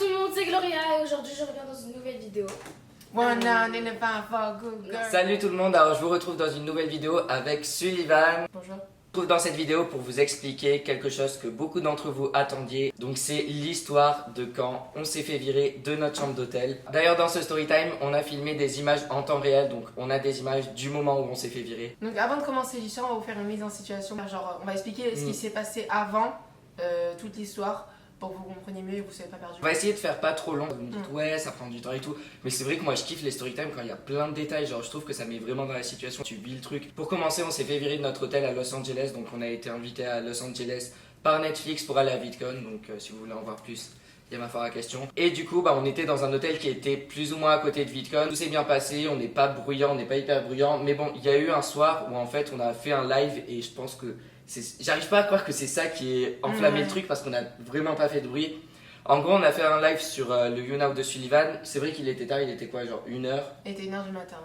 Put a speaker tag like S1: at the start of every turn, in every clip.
S1: tout le monde, c'est Gloria et aujourd'hui je reviens dans une nouvelle vidéo.
S2: Salut tout le monde, alors je vous retrouve dans une nouvelle vidéo avec Sullivan.
S1: Bonjour.
S2: Je me retrouve dans cette vidéo pour vous expliquer quelque chose que beaucoup d'entre vous attendiez. Donc c'est l'histoire de quand on s'est fait virer de notre chambre d'hôtel. D'ailleurs dans ce story time, on a filmé des images en temps réel, donc on a des images du moment où on s'est fait virer.
S3: Donc avant de commencer l'histoire, on va vous faire une mise en situation. Genre, on va expliquer ce qui s'est passé avant toute l'histoire pour que vous compreniez mieux et que vous ne soyez pas perdu.
S2: On va essayer de faire pas trop long. Vous me dites ouais, ça prend du temps et tout. Mais c'est vrai que moi je kiffe les story time quand il y a plein de détails. Genre je trouve que ça met vraiment dans la situation. Tu vis le truc. Pour commencer, on s'est fait virer de notre hôtel à Los Angeles. Donc on a été invité à Los Angeles par Netflix pour aller à VidCon. Donc si vous voulez en voir plus, il y a ma foire à question. Et du coup, on était dans un hôtel qui était plus ou moins à côté de VidCon. Tout s'est bien passé. On n'est pas bruyant, on n'est pas hyper bruyant. Mais bon, il y a eu un soir où en fait on a fait un live et je pense que j'arrive pas à croire que c'est ça qui est enflammé le truc parce qu'on a vraiment pas fait de bruit. En gros, on a fait un live sur le You Now de Sullivan. C'est vrai qu'il était tard, il était quoi, genre 1h.
S3: Il était 1h du matin.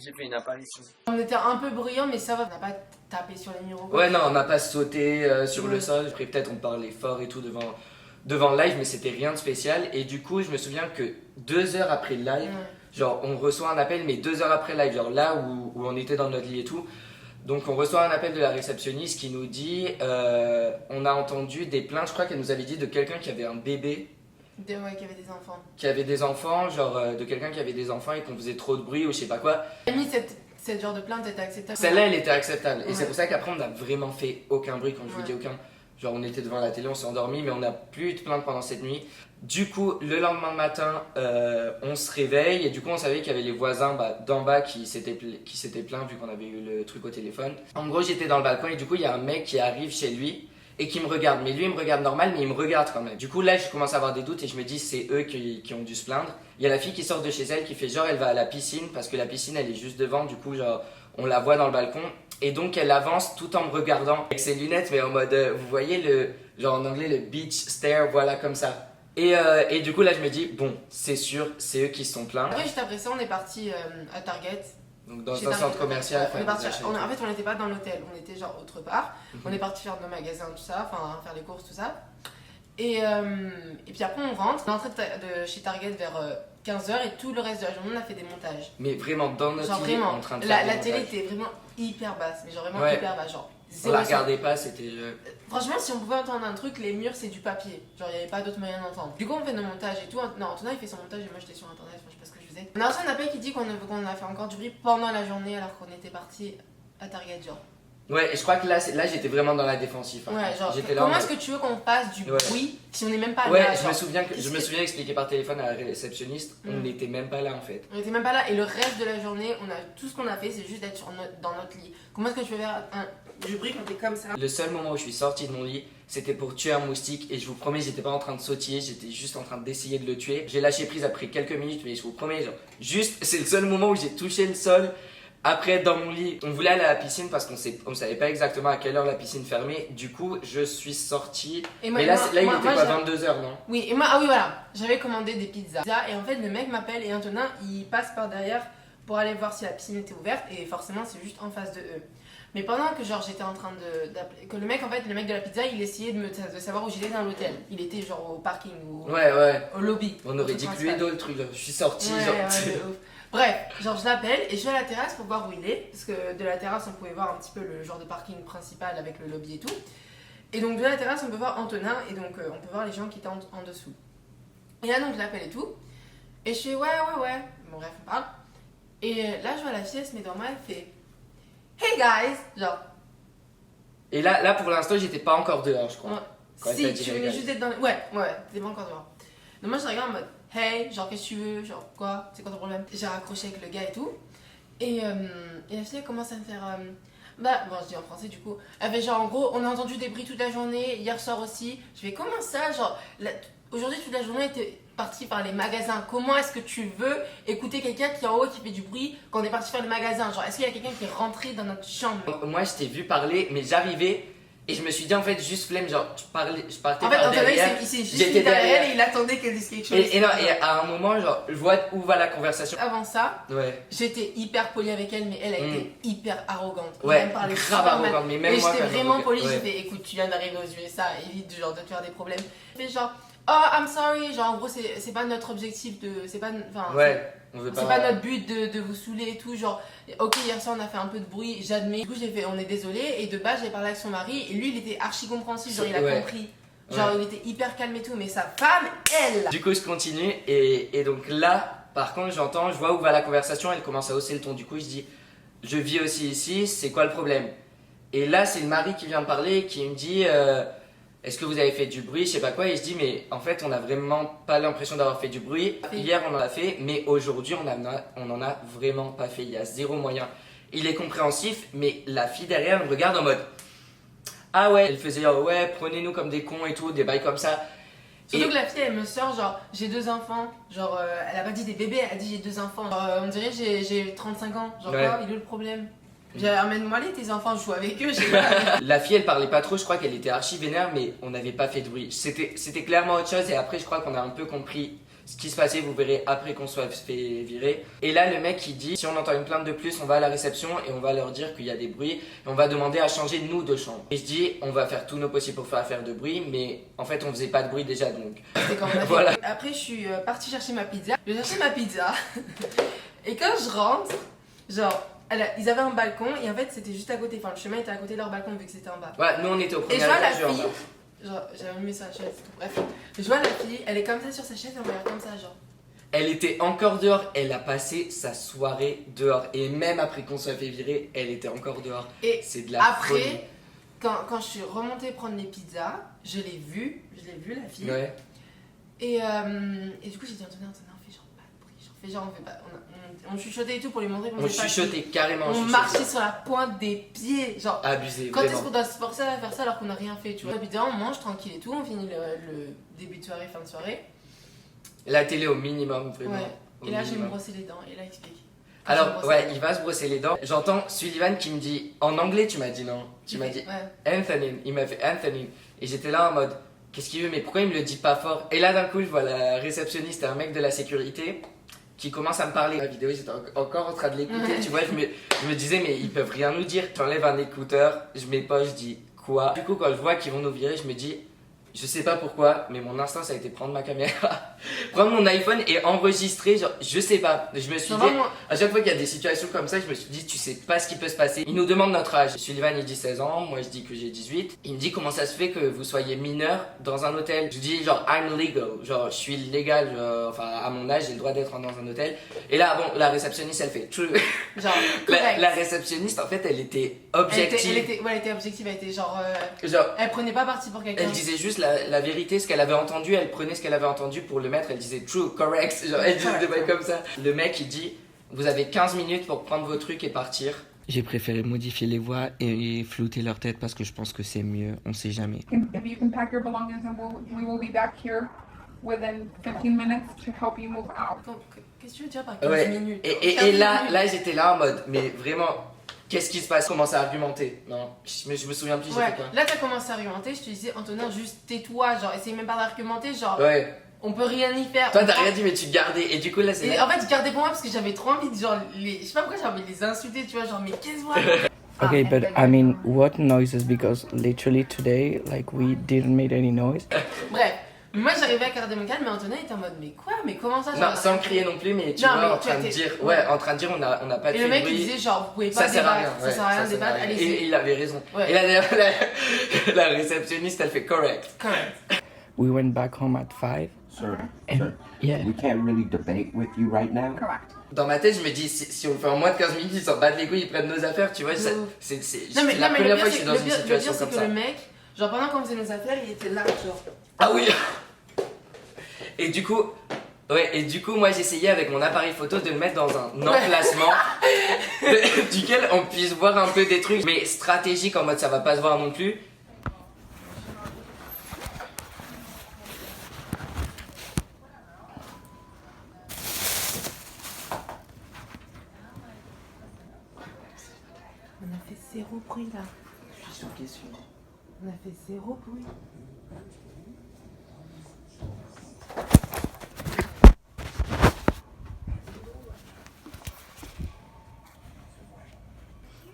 S2: J'ai fait une apparition.
S3: On était un peu bruyant, mais ça va, on n'a pas tapé sur les murs ou quoi.
S2: Ouais, non, on n'a pas sauté sur le sol. Après, peut-être on parlait fort et tout devant le live, mais c'était rien de spécial. Et du coup, je me souviens que 2 heures après le live, genre on reçoit un appel, mais 2 heures après le live, genre là où on était dans notre lit et tout. Donc on reçoit un appel de la réceptionniste qui nous dit on a entendu des plaintes, je crois qu'elle nous avait dit de quelqu'un qui avait un bébé.
S3: Ouais, qui avait des enfants.
S2: Qui avait des enfants, genre de quelqu'un qui avait des enfants et qu'on faisait trop de bruit ou je sais pas quoi.
S3: Amy, cette genre de plainte était acceptable.
S2: Celle-là elle était acceptable et c'est pour ça qu'après on n'a vraiment fait aucun bruit quand je vous dis aucun. Genre on était devant la télé, on s'est endormi mais on n'a plus eu de plainte pendant cette nuit. Du coup le lendemain matin on se réveille et du coup on savait qu'il y avait les voisins d'en bas qui s'étaient plaints vu qu'on avait eu le truc au téléphone. En gros j'étais dans le balcon et du coup il y a un mec qui arrive chez lui et qui me regarde. Mais lui il me regarde normal mais il me regarde quand même. Du coup là je commence à avoir des doutes et je me dis c'est eux qui ont dû se plaindre. Il y a la fille qui sort de chez elle qui fait genre elle va à la piscine parce que la piscine elle est juste devant. Du coup genre on la voit dans le balcon. Et donc elle avance tout en me regardant avec ses lunettes mais en mode vous voyez genre en anglais le beach stare, voilà comme ça. Et du coup là je me dis bon c'est sûr c'est eux qui se sont plaints.
S3: Après juste après ça on est parti à Target.
S2: Donc dans un centre commercial.
S3: En fait on n'était pas dans l'hôtel, on était genre autre part. On est parti faire nos magasins tout ça, enfin faire les courses tout ça. Et puis après on rentre, on est entré de chez Target vers 15h et tout le reste de la journée on a fait des montages.
S2: Mais vraiment dans notre
S3: genre
S2: lit
S3: vraiment,
S2: en train de faire
S3: la télé était vraiment hyper basse, mais genre vraiment hyper basse, genre
S2: on la regardait pas, c'était...
S3: Franchement si on pouvait entendre un truc, les murs c'est du papier, genre il n'y avait pas d'autre moyen d'entendre. Du coup on fait nos montages et tout, non Antonin il fait son montage et moi j'étais sur internet, enfin, je sais pas ce que je faisais. On a reçu un appel qui dit qu'on a fait encore du bruit pendant la journée alors qu'on était parti à Target genre.
S2: Ouais, et je crois que là j'étais vraiment dans la défensive.
S3: Ouais, genre,
S2: j'étais là
S3: comment est-ce que tu veux qu'on fasse du bruit si on n'est même pas là?
S2: Ouais, je me souviens expliquer par téléphone à la réceptionniste, on n'était même pas là en fait.
S3: On était même pas là et le reste de la journée, tout ce qu'on a fait c'est juste d'être dans notre lit. Comment est-ce que tu veux faire du bruit quand t'es comme ça?
S2: Le seul moment où je suis sorti de mon lit, c'était pour tuer un moustique et je vous promets, j'étais pas en train de sautiller, j'étais juste en train d'essayer de le tuer. J'ai lâché prise après quelques minutes, mais je vous promets, genre, juste, c'est le seul moment où j'ai touché le sol. Après, dans mon lit, on voulait aller à la piscine parce qu'on savait pas exactement à quelle heure la piscine fermait. Du coup, je suis sorti. Mais là, il était quoi, 22h, non?
S3: Oui, et moi, ah oui, voilà. J'avais commandé des pizzas. Et en fait, le mec m'appelle et Antonin, il passe par derrière pour aller voir si la piscine était ouverte. Et forcément, c'est juste en face de eux. Mais pendant que genre j'étais en train d'appeler, que le mec de la pizza, il essayait de savoir où j'étais dans l'hôtel. Il était genre au parking ou au lobby.
S2: On aurait dit Cluedo le truc, je suis sorti
S3: Bref, genre je l'appelle et je vais à la terrasse pour voir où il est. Parce que de la terrasse on pouvait voir un petit peu le genre de parking principal avec le lobby et tout. Et donc de la terrasse on peut voir Antonin et donc on peut voir les gens qui étaient en dessous. Et là donc je l'appelle et tout. Et je fais ouais. Bon bref on parle. Et là je vois la fille elle se met dans moi, elle fait hey guys, genre.
S2: Et là pour l'instant j'étais pas encore dehors je crois.
S3: Si tu venais juste d'être dans ouais, t'étais pas encore dehors. Donc moi je regarde en mode hey, genre qu'est-ce que tu veux, genre quoi, c'est quoi ton problème? J'ai raccroché avec le gars et tout. Et la fille elle commence à me faire bon je dis en français du coup. Elle fait genre en gros on a entendu des bruits toute la journée, hier soir aussi. Je fais comment ça, genre aujourd'hui toute la journée était partie par les magasins. Comment est-ce que tu veux écouter quelqu'un qui est en haut qui fait du bruit quand on est parti faire le magasin? Genre est-ce qu'il y a quelqu'un qui est rentré dans notre chambre?
S2: Moi je t'ai vu parler mais j'arrivais Et je me suis dit, en fait, juste flemme, genre, je partais
S3: En fait,
S2: par
S3: Antonin,
S2: derrière.
S3: il s'est juste
S2: J'étais
S3: mis derrière
S2: derrière.
S3: elle et il attendait qu'elle dise quelque chose.
S2: Et non, et à un moment, genre, je vois où va la conversation.
S3: Avant ça,
S2: Ouais.
S3: j'étais hyper polie avec elle, mais elle a été hyper arrogante.
S2: Ouais,
S3: Elle me parlait
S2: grave
S3: super mal.
S2: arrogante, mais même
S3: et
S2: moi,
S3: j'étais
S2: quand
S3: vraiment
S2: je-
S3: polie,
S2: ouais.
S3: j'ai fait écoute, tu viens d'arriver aux USA, évite genre, de te faire des problèmes. Elle fait genre, oh, I'm sorry, genre en gros, c'est pas notre objectif de. C'est pas. Enfin,
S2: Ouais, on veut
S3: c'est pas notre but de vous saouler et tout. Genre, ok, hier soir on a fait un peu de bruit, j'admets. Du coup, j'ai fait on est désolé. Et de base, j'ai parlé avec son mari et lui, il était archi compréhensif. Genre, il a
S2: Ouais.
S3: compris. Genre, il était hyper calme et tout. Mais sa femme, elle.
S2: Du coup, je continue et donc là, par contre, j'entends, je vois où va la conversation, elle commence à hausser le ton. Du coup, je dis, je vis aussi ici, c'est quoi le problème? Et là, c'est le mari qui vient me parler et qui me dit, est-ce que vous avez fait du bruit, je sais pas quoi. Et je dis, mais en fait, on n'a vraiment pas l'impression d'avoir fait du bruit. Hier, on en a fait, mais aujourd'hui, on en a vraiment pas fait. Il y a zéro moyen. Il est compréhensif, mais la fille derrière elle me regarde en mode, ah ouais, elle faisait, oh ouais, prenez-nous comme des cons et tout, des bails comme ça.
S3: Surtout
S2: Et-
S3: que la fille, elle me sort genre, j'ai 2 enfants. Genre, elle a pas dit des bébés, elle a dit j'ai 2 enfants. Genre, on dirait j'ai 35 ans. Genre,
S2: Ouais.
S3: quoi, il est où le problème? J'ai amène-moi les tes enfants, je joue avec eux, je sais pas.
S2: La fille, elle parlait pas trop, je crois qu'elle était archi vénère, mais on n'avait pas fait de bruit. C'était clairement autre chose, et après, je crois qu'on a un peu compris ce qui se passait, vous verrez après qu'on soit fait virer. Et là, le mec, il dit, si on entend une plainte de plus, on va à la réception et on va leur dire qu'il y a des bruits, et on va demander à changer nous de chambre. Et je dis, on va faire tout nos possibles pour faire de bruit, mais en fait, on faisait pas de bruit déjà, donc.
S3: C'est quand même.
S2: Voilà.
S3: Après, je suis partie chercher ma pizza. J'ai cherché ma pizza. Et quand je rentre, genre, ils avaient un balcon et en fait, c'était juste à côté. Enfin, le chemin était à côté de leur balcon vu que c'était en bas.
S2: Voilà, nous, on était au
S3: Et
S2: premier
S3: je vois la
S2: étage, eux, en
S3: fille,
S2: bas.
S3: genre, j'avais mis sa chaise, bref. Je vois la fille, elle est comme ça sur sa chaise, elle me regarde comme ça, genre.
S2: Elle était encore dehors, elle a passé sa soirée dehors. Et même après qu'on soit fait virer, elle était encore dehors.
S3: Et
S2: C'est de la folie.
S3: après, quand je suis remontée prendre les pizzas, je l'ai vue, la fille.
S2: Ouais.
S3: Et du coup, j'ai dit Antonin, on fait genre pas de bruit. Genre, fait genre, on fait pas. On chuchotait et tout pour lui montrer qu'on
S2: On
S3: faisait pas de
S2: chuchotait carrément.
S3: bruit. On
S2: chuchotait.
S3: marchait sur la pointe des pieds. Genre,
S2: Abusé,
S3: quand est-ce
S2: vraiment.
S3: qu'on doit se forcer à faire ça alors qu'on n'a rien fait, tu vois? Évidemment, on mange tranquille et tout, on finit le début de soirée, fin de soirée.
S2: La télé au minimum, vraiment.
S3: Ouais.
S2: Au
S3: Et là, je vais me
S2: minimum.
S3: brosser les dents. Et là, explique.
S2: Alors,
S3: Je me brosse
S2: ouais,
S3: les dents.
S2: il va se brosser les dents. J'entends Sullivan qui me dit, en anglais, tu m'as dit non. Tu m'as dit
S3: Ouais.
S2: Anthony. Il m'a fait Anthony. Et j'étais là en mode, qu'est-ce qu'il veut, mais pourquoi il me le dit pas fort? Et là, d'un coup, je vois la réceptionniste et un mec de la sécurité qui commence à me parler. La vidéo, j'étais encore en train de l'écouter.
S3: Ouais.
S2: Tu vois, je me disais, mais ils peuvent rien nous dire. J'enlève un écouteur, je mets pas, je dis quoi? Du coup, quand je vois qu'ils vont nous virer, je me dis, je sais pas pourquoi, mais mon instinct, ça a été prendre ma caméra, prendre mon iPhone et enregistrer. Genre, je sais pas. Je me suis
S3: Genre,
S2: dit,
S3: vraiment,
S2: à chaque fois qu'il y a des situations comme ça, je me suis dit, tu sais pas ce qui peut se passer. Il nous demande notre âge. Sullivan, il dit 16 ans, moi je dis que j'ai 18. Il me dit comment ça se fait que vous soyez mineur dans un hôtel. Je dis genre, I'm legal. Genre, je suis légal, enfin, à mon âge, j'ai le droit d'être dans un hôtel. Et là, bon, la réceptionniste, elle fait true.
S3: genre,
S2: La,
S3: correct.
S2: la réceptionniste, en fait, elle était objective.
S3: Elle était objective, elle était genre.
S2: Genre,
S3: Elle prenait pas parti pour quelqu'un.
S2: elle disait juste la vérité, ce qu'elle avait entendu, elle prenait ce qu'elle avait entendu pour le mettre, elle disait true, correct, genre elle disait des trucs comme ça. Le mec il dit, vous avez 15 minutes pour prendre vos trucs et partir. J'ai préféré modifier les voix et flouter leur tête parce que je pense que c'est mieux, on sait jamais.
S4: If you can pack your belongings and we will be back here within 15 minutes to help you move out.
S3: Qu'est-ce que tu veux dire par 15
S2: Ouais,
S3: minutes?
S2: et
S3: 15
S2: là,
S3: minutes.
S2: là j'étais là en mode, mais vraiment, qu'est-ce qui se passe? Commence à argumenter. Non, je me souviens plus, j'ai
S3: Ouais,
S2: fait quoi.
S3: là t'as commencé à argumenter, je te disais Antonin, juste tais-toi, genre essaye même pas d'argumenter, genre
S2: Ouais,
S3: on peut rien y faire.
S2: toi t'as rien dit, mais tu gardais, et du coup là c'est.
S3: Et en fait, je gardais pour moi parce que j'avais trop envie de genre je sais pas pourquoi j'ai envie de les insulter, tu vois, genre mais qu'est-ce que
S5: Okay, but I mean, what noises? Because literally today, like, we didn't make any noise.
S3: Bref, moi j'arrivais à garder mon calme, mais Antonin était en mode mais quoi, mais comment ça?
S2: Non,
S3: genre,
S2: sans crier non plus, mais tu
S3: Non,
S2: vois,
S3: mais
S2: en
S3: tu
S2: train de
S3: étais-
S2: dire,
S3: ouais.
S2: ouais, en train de dire, on n'a pas
S3: Et
S2: fait
S3: le mec
S2: de
S3: il
S2: bruit.
S3: disait genre vous pouvez pas
S2: Ça sert à
S3: débattre,
S2: rien,
S3: ça
S2: ouais,
S3: sert à rien
S2: ça
S3: de
S2: sert à
S3: débattre,
S2: rien.
S3: allez-y.
S2: Et il avait raison.
S3: Ouais.
S2: Et là, d'ailleurs, la réceptionniste, elle fait correct.
S3: Correct.
S5: We went back home at 5.
S6: Sir,
S5: And-
S6: sir,
S5: Yeah.
S6: we can't really debate with you right now.
S4: Correct.
S2: Dans ma tête, je me dis, si on fait en moins de 15 minutes, ils s'en battent les couilles, ils prennent nos affaires, tu vois.
S3: De ouf.
S2: C'est
S3: Non mais,
S2: la
S3: non, mais
S2: première
S3: le
S2: fois
S3: pire
S2: que je
S3: c'est
S2: suis
S3: que,
S2: dans une
S3: le
S2: situation
S3: pire, c'est
S2: comme
S3: que
S2: ça.
S3: le mec, genre pendant qu'on faisait nos affaires, il était là, genre.
S2: Ah oui. Et du coup, moi j'essayais avec mon appareil photo de le mettre dans un emplacement duquel on puisse voir un peu des trucs, mais stratégique en mode ça va pas se voir non plus.
S3: On a fait zéro bruit là.
S2: Je suis sûr qu'il est sûr.
S3: On a fait 0 bruit.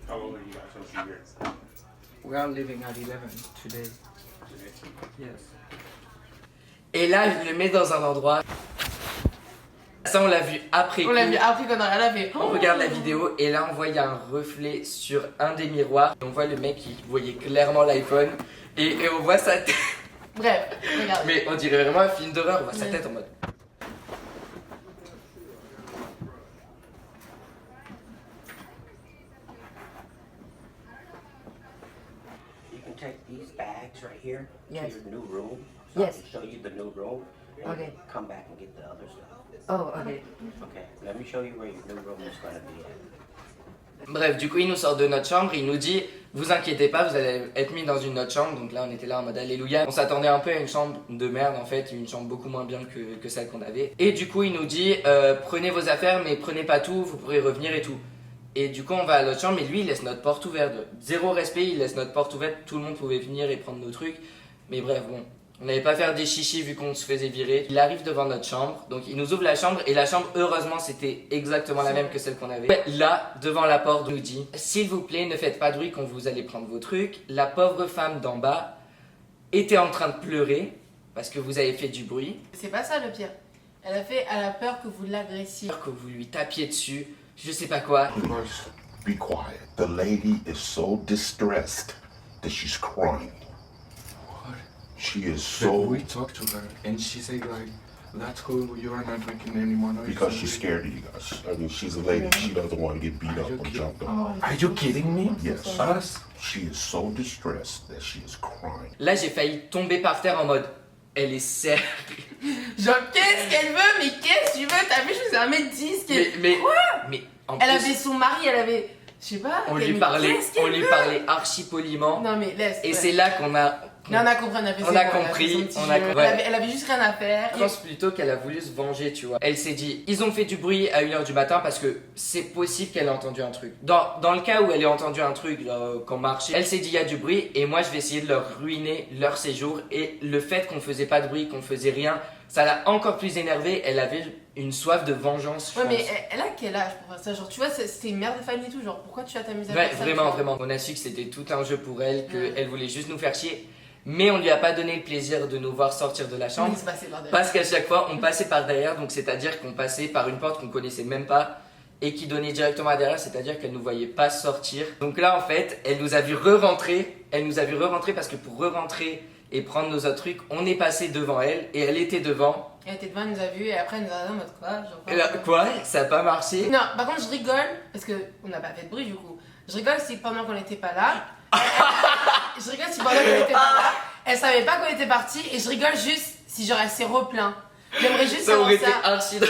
S7: How old are you guys? What's your years?
S5: We are living at 11 today. Yes.
S2: Et là, je le mets dans un endroit. Ça, on l'a vu après.
S3: On l'a
S2: coup.
S3: vu après qu'on a rien à faire.
S2: On regarde la vidéo et là, on voit il y a un reflet sur un des miroirs. Et on voit le mec qui voyait clairement l'iPhone et on voit sa tête.
S3: Bref, regarde.
S2: Mais on dirait vraiment un film d'horreur. On voit sa
S3: Ouais.
S2: tête en mode.
S6: You can take these bags right here
S8: Yes.
S6: to your new room. So
S8: Yes.
S6: I can show you the new room. And
S8: Okay.
S6: come back and get the other stuff.
S8: Oh, okay.
S6: Okay. Let me show you where your new room is going to be at.
S2: Bref, du coup, il nous sort de notre chambre. Il nous dit vous inquiétez pas, vous allez être mis dans une autre chambre. Donc là, on était là en mode alléluia. On s'attendait un peu à une chambre de merde en fait, une chambre beaucoup moins bien que celle qu'on avait. Et du coup, il nous dit prenez vos affaires, mais prenez pas tout, vous pourrez revenir et tout. Et du coup, on va à l'autre chambre, et lui, il laisse notre porte ouverte. Zéro respect, il laisse notre porte ouverte. Tout le monde pouvait venir et prendre nos trucs. Mais bref, bon. On n'allait pas faire des chichis vu qu'on se faisait virer. Il arrive devant notre chambre, donc il nous ouvre la chambre. Et la chambre, heureusement, c'était exactement la même que celle qu'on avait. Là, devant la porte, on nous dit s'il vous plaît, ne faites pas de bruit quand vous allez prendre vos trucs. La pauvre femme d'en bas était en train de pleurer parce que vous avez fait du bruit.
S3: C'est pas ça le pire. Elle a peur que vous l'agressiez.
S2: Que vous lui tapiez dessus, je sais pas quoi.
S9: First, be quiet. The lady is so distressed that she's crying.
S7: What?
S9: She is
S7: So
S9: so
S7: we talked to her and she said like, that's cool, you are not drinking anymore. No,
S9: because she's scared of you guys. I mean, she's a lady. She doesn't want to get beat up or jumped on.
S7: Are you kidding me?
S9: Yes.
S7: Us?
S9: She is so distressed that she is crying.
S2: Là, j'ai failli tomber par terre en mode elle est sérieuse.
S3: Genre, qu'est-ce qu'elle veut? Mais qu'est-ce que tu veux? T'as vu, je faisais 1m10.
S2: Mais en
S3: Elle
S2: plus,
S3: avait son mari, elle avait. Je sais pas.
S2: on
S3: mais
S2: lui parlait,
S3: qu'est-ce qu'elle
S2: on lui
S3: veut?
S2: parlait archi poliment.
S3: Non, mais laisse.
S2: Et
S3: ouais.
S2: c'est là qu'on a.
S3: Là, on a compris, on a fait
S2: On
S3: c'est
S2: a
S3: bon,
S2: compris,
S3: fait son petit
S2: on a
S3: jeu.
S2: compris.
S3: Elle avait juste rien à faire.
S2: Je pense plutôt qu'elle a voulu se venger, tu vois. Elle s'est dit, ils ont fait du bruit à 1h du matin parce que c'est possible qu'elle ait entendu un truc. Dans le cas où elle ait entendu un truc qu'on marchait, elle s'est dit, il y a du bruit et moi je vais essayer de leur ruiner leur séjour. Et le fait qu'on faisait pas de bruit, qu'on faisait rien, ça l'a encore plus énervée. Elle avait une soif de vengeance, je
S3: Ouais,
S2: pense.
S3: mais elle a quel âge pour faire ça? Genre, tu vois, c'était une mère de famille et tout. Genre, pourquoi tu vas t'amuser à
S2: Ouais,
S3: faire ça?
S2: vraiment,
S3: tu vois?
S2: vraiment. On a su que c'était tout un jeu pour elle, qu'elle voulait juste nous faire chier. Mais on lui a pas donné le plaisir de nous voir sortir de la chambre.
S3: Il se passait par derrière.
S2: Parce qu'à chaque fois, on passait par derrière, donc c'est-à-dire qu'on passait par une porte qu'on connaissait même pas et qui donnait directement à derrière, c'est-à-dire qu'elle nous voyait pas sortir. Donc là, en fait, elle nous a vu re-rentrer. Elle nous a vu re-rentrer parce que pour re-rentrer et prendre nos autres trucs, on est passé devant elle et elle était devant.
S3: Elle était devant, elle nous a vus et après elle nous a dit en mode quoi? Genre,
S2: Et là, quoi? Ça a pas marché?
S3: Non, par contre, je rigole parce que on n'a pas fait de bruit du coup. Je rigole si pendant qu'on n'était pas là. Je rigole si pendant qu'on n'était pas là. Elle savait pas qu'on était parti et je rigole juste si genre elle s'est replaint. J'aimerais juste
S2: Ça
S3: savoir
S2: aurait été
S3: ça.
S2: archi drôle.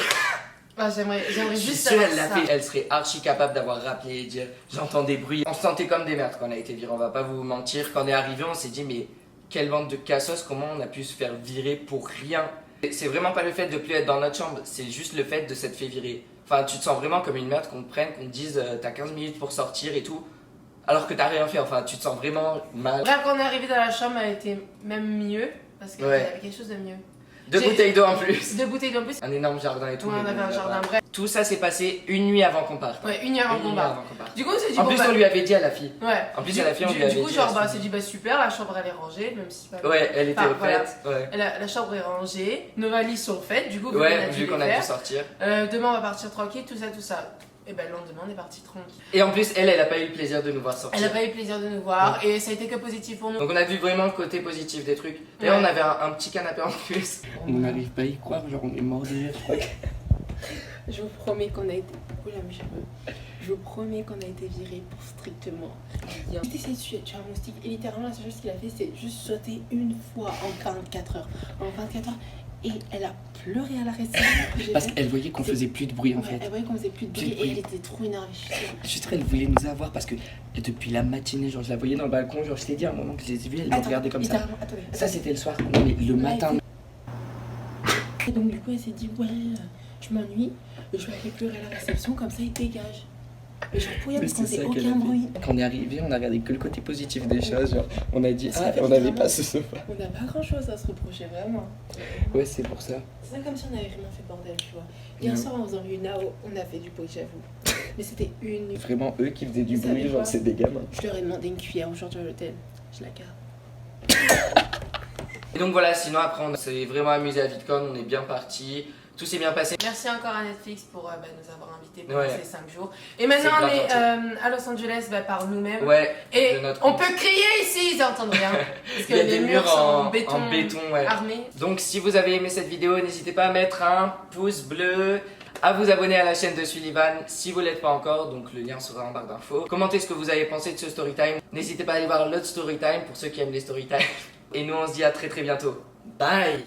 S3: Ouais, j'aimerais
S2: Je suis
S3: juste
S2: sûre,
S3: savoir
S2: elle l'a
S3: ça.
S2: fait. Elle serait archi capable d'avoir rappelé et dire j'entends des bruits. On se sentait comme des merdes quand on a été viré, on va pas vous mentir. Quand on est arrivé, on s'est dit mais quelle bande de cassos, comment on a pu se faire virer pour rien? C'est vraiment pas le fait de plus être dans notre chambre, c'est juste le fait de s'être fait virer. Enfin, tu te sens vraiment comme une merde qu'on te prenne, qu'on te dise t'as 15 minutes pour sortir et tout, alors que t'as rien fait. Enfin, tu te sens vraiment mal.
S3: Bref, quand on est arrivé dans la chambre, elle était même mieux parce qu'il y
S2: Ouais.
S3: avait quelque chose de mieux.
S2: Deux
S3: J'ai-
S2: bouteilles d'eau en plus.
S3: 2 bouteilles d'eau en plus.
S2: Un énorme jardin et tout.
S3: Ouais, on
S2: mais
S3: avait
S2: bon,
S3: un jardin.
S2: là-bas.
S3: Bref.
S2: Tout ça s'est passé une nuit avant qu'on parte.
S3: Ouais, une heure avant
S2: Une
S3: qu'on
S2: nuit
S3: parte.
S2: avant qu'on parte.
S3: Du coup, on s'est dit
S2: En
S3: bon,
S2: plus,
S3: bah-
S2: on lui avait dit à la fille.
S3: Ouais.
S2: En plus, à la fille, on lui
S3: Du
S2: avait
S3: coup,
S2: dit.
S3: genre,
S2: elle
S3: bah, on
S2: se
S3: s'est
S2: dit-
S3: dit, bah super, la chambre elle est rangée, même si c'est pas.
S2: Ouais, elle était
S3: Enfin,
S2: refaite. Ouais.
S3: La chambre est rangée, nos valises sont faites, du coup, vu qu'on a
S2: Ouais,
S3: dû
S2: vu
S3: les
S2: qu'on a dû
S3: faire.
S2: sortir.
S3: Demain, on va partir tranquille, tout ça, tout ça. Et ben, le lendemain, on est parti tranquille.
S2: Et en plus, elle a pas eu le plaisir de nous voir sortir.
S3: Elle a pas eu le plaisir de nous voir, et ça a été que positif pour nous.
S2: Donc on a vu vraiment le côté positif des trucs. Et
S3: Ouais.
S2: on avait un petit canapé en plus.
S5: On n'arrive pas à y croire, genre on est mort de rire, je crois.
S10: Je vous promets qu'on a été. Oula, mes cheveux. Je vous promets qu'on a été virés pour strictement rien. J'ai essayé de tuer un moustique et littéralement la seule chose qu'il a fait c'est juste sauter une fois en 24 heures. En 24 heures. Et elle a pleuré à la réception. que j'ai
S5: Parce
S10: faite.
S5: qu'elle voyait qu'on
S10: C'est-
S5: faisait plus de bruit en
S10: Ouais,
S5: fait.
S10: elle voyait qu'on faisait plus de
S5: Plus
S10: bruit
S5: de
S10: et
S5: bruit.
S10: elle était trop énervée. Je suis sûre.
S5: Juste elle voulait nous avoir parce que depuis la matinée, genre je la voyais dans le balcon, genre je t'ai dit à un moment que je les ai vus, elle me
S10: Attends,
S5: regardait comme ça.
S10: littéralement, attendez,
S5: Ça
S10: attendez.
S5: c'était le soir, non mais le matin.
S10: Et donc du coup elle s'est dit ouais, je m'ennuie, je vais aller pleurer à la réception comme ça il dégage. Mais genre pour rien,
S5: Mais
S10: parce qu'on
S5: c'est
S10: faisait
S5: ça qu'elle
S10: aucun
S5: a fait.
S10: bruit.
S5: Quand on est arrivé, on a regardé que le côté positif des choses. Genre, on a dit,
S10: Parce
S5: ah,
S10: qu'en fait,
S5: on n'avait
S10: vraiment,
S5: pas ce sofa.
S10: On n'a pas grand chose à se reprocher, vraiment.
S5: Ouais, c'est pour ça.
S10: C'est pas comme si on avait vraiment fait bordel, tu vois. Hier
S5: Non.
S10: soir, en faisant une nao, on a fait du bruit, j'avoue. Mais c'était une.
S5: Vraiment, eux qui faisaient du
S10: Vous savez
S5: bruit,
S10: quoi
S5: genre, c'est des gamins.
S10: Je leur ai demandé une cuillère aujourd'hui à l'hôtel. Je la garde.
S2: Et donc voilà, sinon après on s'est vraiment amusé à VidCon, on est bien parti, tout s'est bien passé.
S3: Merci encore à Netflix pour nous avoir invités pour
S2: Ouais.
S3: ces 5 jours. Et maintenant
S2: C'est
S3: on est
S2: grave
S3: à Los Angeles par nous-mêmes.
S2: Ouais,
S3: Et
S2: de notre
S3: on
S2: compte.
S3: peut crier ici, ils n'entendent rien. Parce que
S2: Il y a
S3: les
S2: des
S3: murs
S2: murs
S3: sont
S2: en
S3: béton,
S2: ouais.
S3: armé.
S2: Donc si vous avez aimé cette vidéo, n'hésitez pas à mettre un pouce bleu, à vous abonner à la chaîne de Sullivan si vous ne l'êtes pas encore, donc le lien sera en barre d'infos. Commentez ce que vous avez pensé de ce storytime. N'hésitez pas à aller voir l'autre storytime pour ceux qui aiment les storytime. Et nous on se dit à très bientôt. Bye.